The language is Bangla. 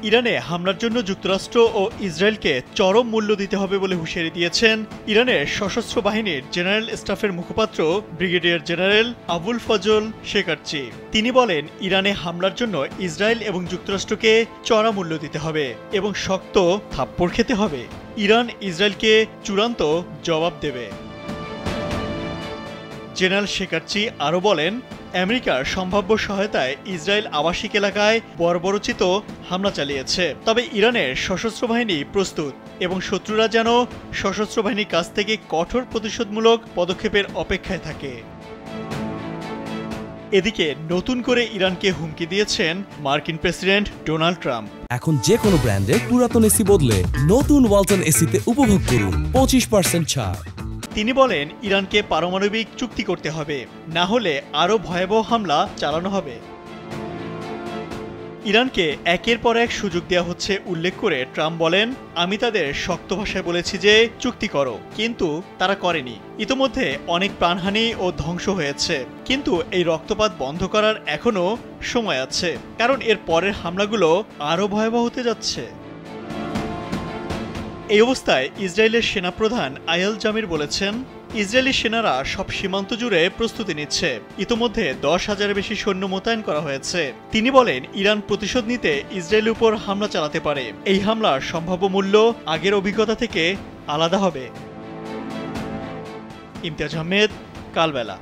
ইরানে হামলার জন্য যুক্তরাষ্ট্র ও ইসরায়েলকে চরম মূল্য দিতে হবে বলে হুঁশিয়ারি দিয়েছেন ইরানের সশস্ত্র বাহিনীর জেনারেল স্টাফের মুখপাত্র ব্রিগেডিয়ার জেনারেল আবুল ফজল শেকারচি। তিনি বলেন, ইরানে হামলার জন্য ইসরায়েল এবং যুক্তরাষ্ট্রকে চড়া মূল্য দিতে হবে এবং শক্ত থাপ্পড় খেতে হবে। ইরান ইসরায়েলকে চূড়ান্ত জবাব দেবে। জেনারেল শেকারচি আরও বলেন, আমেরিকার সম্ভাব্য সহায়তায় ইসরায়েল আবাসিক এলাকায় বর্বরোচিত হামলা চালিয়েছে, তবে ইরানের সশস্ত্র বাহিনী প্রস্তুত এবং শত্রুরা যেন সশস্ত্র বাহিনীর কাছ থেকে কঠোর প্রতিশোধমূলক পদক্ষেপের অপেক্ষায় থাকে। এদিকে নতুন করে ইরানকে হুমকি দিয়েছেন মার্কিন প্রেসিডেন্ট ডোনাল্ড ট্রাম্প। এখন যে কোনো ব্র্যান্ডের পুরাতন এসি বদলে নতুন ওয়ালটন এসিতে উপভোগ করুন 25% ছাড়। তিনি বলেন, ইরানকে পারমাণবিক চুক্তি করতে হবে, না হলে আরও ভয়াবহ হামলা চালানো হবে। ইরানকে একের পর এক সুযোগ দেওয়া হচ্ছে উল্লেখ করে ট্রাম্প বলেন, আমি তাদের শক্ত ভাষায় বলেছি যে চুক্তি করো, কিন্তু তারা করেনি। ইতোমধ্যে অনেক প্রাণহানি ও ধ্বংস হয়েছে, কিন্তু এই রক্তপাত বন্ধ করার এখনও সময় আছে, কারণ এর পরের হামলাগুলো আরও ভয়াবহ হতে যাচ্ছে। এই অবস্থায় ইসরায়েলের সেনাপ্রধান আয়াল জামির বলেছেন, ইসরায়েলি সেনারা সব সীমান্ত জুড়ে প্রস্তুতি নিচ্ছে। ইতোমধ্যে 10,000-এর বেশি সৈন্য মোতায়েন করা হয়েছে। তিনি বলেন, ইরান প্রতিশোধ নিতে ইসরায়েলের উপর হামলা চালাতে পারে। এই হামলার সম্ভাব্য মূল্য আগের অভিজ্ঞতা থেকে আলাদা হবে। ইমতিয়াজ আহমেদ, কালবেলা।